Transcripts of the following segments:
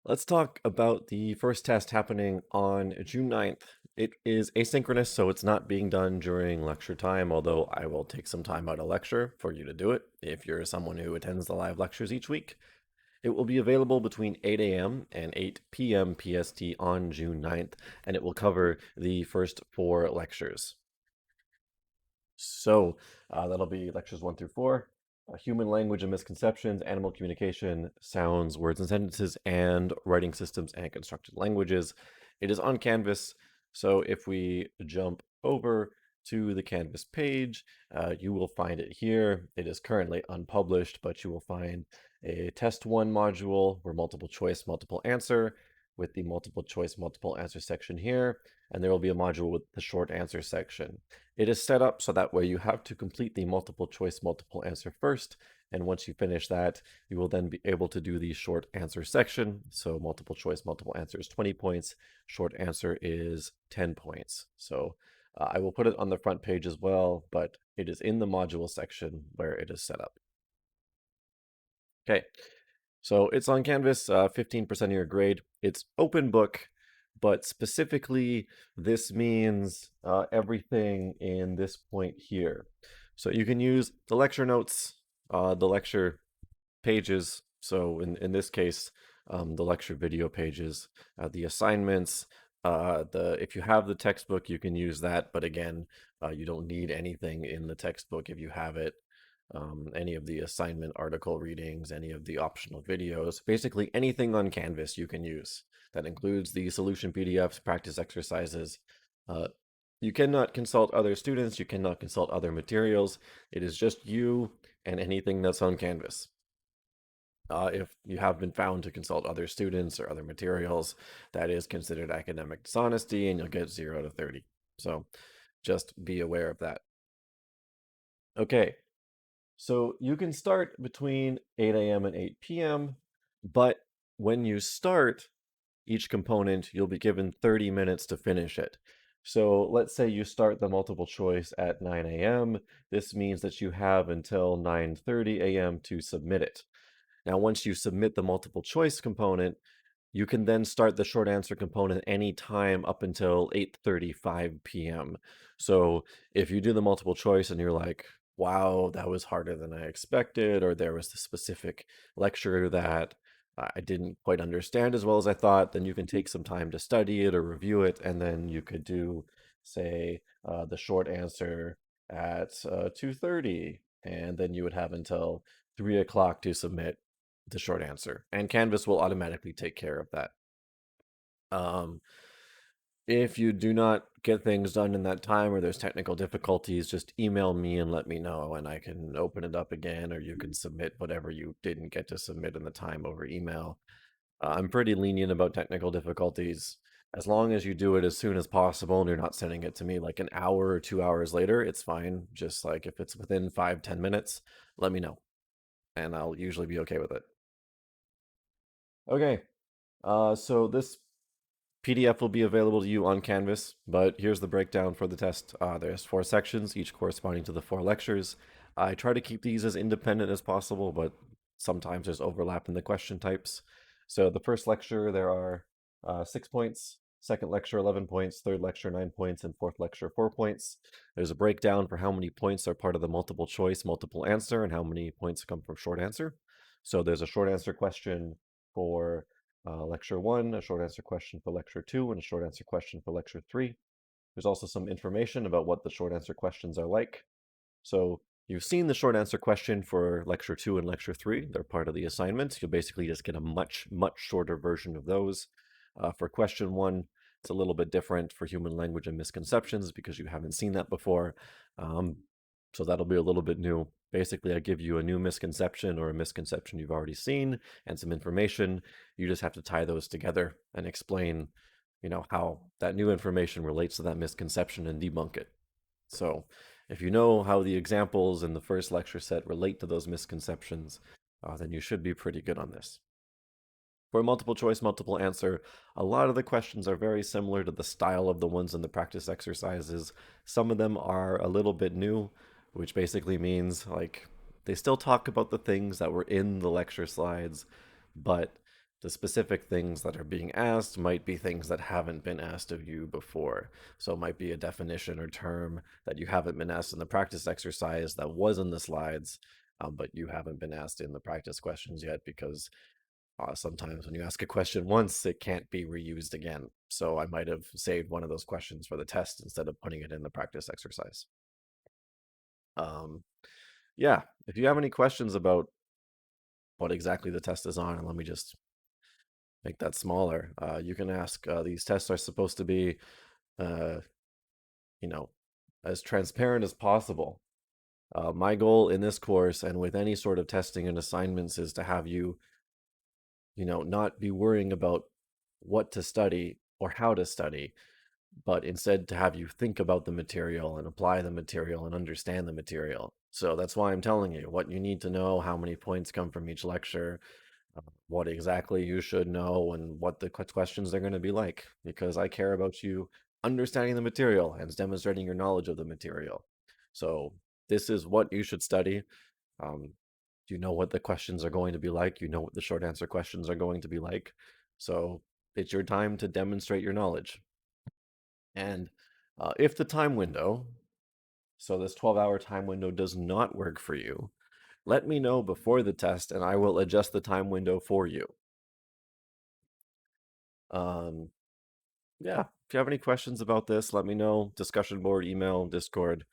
Let's talk about the first test happening on June 9th. It is asynchronous, so it's not being done during lecture time, although I will take some time out of lecture for you to do it if you're someone who attends the live lectures each week. It will be available between 8 a.m. and 8 p.m. PST on June 9th, and it will cover the first four lectures. So that'll be lectures 1 through 4. Human language and misconceptions, animal communication, sounds, words and sentences, and writing systems and constructed languages. It is on Canvas. So if we jump over to the Canvas page, you will find it here. It is currently unpublished, but you will find a test 1 module where multiple choice, multiple answer with the multiple choice, multiple answer section here. And there will be a module with the short answer section. It is set up so that way you have to complete the multiple choice, multiple answer first. And once you finish that, you will then be able to do the short answer section. So multiple choice, multiple answer is 20 points. Short answer is 10 points. So I will put it on the front page as well, but it is in the module section where it is set up. Okay, so it's on Canvas, 15% of your grade. It's open book, but specifically this means everything in this point here. So you can use the lecture notes, the lecture pages. So in this case, the lecture video pages, the assignments, if you have the textbook, you can use that. But again, you don't need anything in the textbook if you have it. Any of the assignment article readings, any of the optional videos, basically anything on Canvas you can use. That includes the solution PDFs, practice exercises. You cannot consult other students, you cannot consult other materials. It is just you and anything that's on Canvas. If you have been found to consult other students or other materials, that is considered academic dishonesty and you'll get 0 to 30. So just be aware of that. Okay, so you can start between 8 a.m. and 8 p.m., but when you start each component, you'll be given 30 minutes to finish it. So let's say you start the multiple choice at 9 a.m. This means that you have until 9:30 a.m. to submit it. Now, once you submit the multiple choice component, you can then start the short answer component anytime up until 8:35 p.m. So if you do the multiple choice and you're like, wow, that was harder than I expected, or there was the specific lecture that I didn't quite understand as well as I thought, then you can take some time to study it or review it, and then you could do, say, the short answer at 2:30, and then you would have until 3 o'clock to submit the short answer, and Canvas will automatically take care of that. Um, if you do not get things done in that time or there's technical difficulties, just email me and let me know, and I can open it up again, or you can submit whatever you didn't get to submit in the time over email. I'm pretty lenient about technical difficulties. As long as you do it as soon as possible and you're not sending it to me like an hour or 2 hours later, it's fine. Just like if it's within 5-10 minutes, let me know, and I'll usually be okay with it. Okay, so this PDF will be available to you on Canvas, but here's the breakdown for the test. There's 4 sections, each corresponding to the 4 lectures. I try to keep these as independent as possible, but sometimes there's overlap in the question types. So the first lecture, there are 6 points. Second lecture, 11 points. Third lecture, 9 points. And fourth lecture, 4 points. There's a breakdown for how many points are part of the multiple choice, multiple answer, and how many points come from short answer. So there's a short answer question for lecture 1, a short answer question for lecture 2, and a short answer question for lecture 3. There's also some information about what the short answer questions are like. So you've seen the short answer question for lecture 2 and lecture 3. They're part of the assignment. You'll basically just get a much, much shorter version of those. For question 1, it's a little bit different for human language and misconceptions because you haven't seen that before. So that'll be a little bit new. Basically, I give you a new misconception or a misconception you've already seen and some information. You just have to tie those together and explain, how that new information relates to that misconception and debunk it. So if you know how the examples in the first lecture set relate to those misconceptions, then you should be pretty good on this. For multiple choice, multiple answer, a lot of the questions are very similar to the style of the ones in the practice exercises. Some of them are a little bit new, which basically means like they still talk about the things that were in the lecture slides, but The specific things that are being asked might be things that haven't been asked of you before. So it might be a definition or term that you haven't been asked in the practice exercise that was in the slides, but you haven't been asked in the practice questions yet because sometimes when you ask a question once, it can't be reused again. So I might have saved one of those questions for the test instead of putting it in the practice exercise. Um, yeah, if you have any questions about what exactly the test is on, and let me just make that smaller, you can ask. These tests are supposed to be, uh, you know, as transparent as possible. My goal in this course and with any sort of testing and assignments is to have you, not be worrying about what to study or how to study, but instead to have you think about the material and apply the material and understand the material. So that's why I'm telling you what you need to know, how many points come from each lecture, what exactly you should know, and what the questions are going to be like, because I care about you understanding the material and demonstrating your knowledge of the material. So this is what you should study. Um, you know what the questions are going to be like. You know what the short answer questions are going to be like. So it's your time to demonstrate your knowledge. And if the time window, so this 12-hour time window does not work for you, let me know before the test and I will adjust the time window for you. Um, yeah, if you have any questions about this, let me know. Discussion board, email, Discord,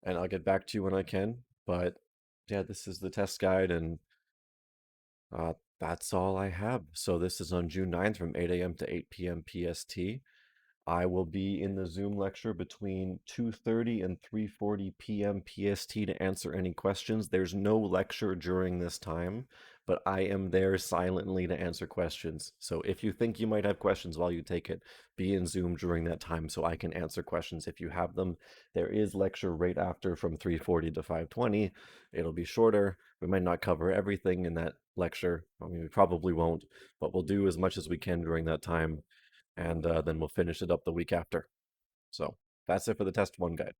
and I'll get back to you when I can. But yeah, this is the test guide, and that's all I have. So this is on June 9th from 8 a.m. to 8 p.m. PST. I will be in the Zoom lecture between 2:30 and 3:40 p.m. PST to answer any questions. There's no lecture during this time, but I am there silently to answer questions. So if you think you might have questions while you take it, be in Zoom during that time so I can answer questions if you have them. There is lecture right after from 3:40 to 5:20. It'll be shorter. We might not cover everything in that lecture. I mean, we probably won't, but we'll do as much as we can during that time, and then we'll finish it up the week after. So that's it for the test one guide.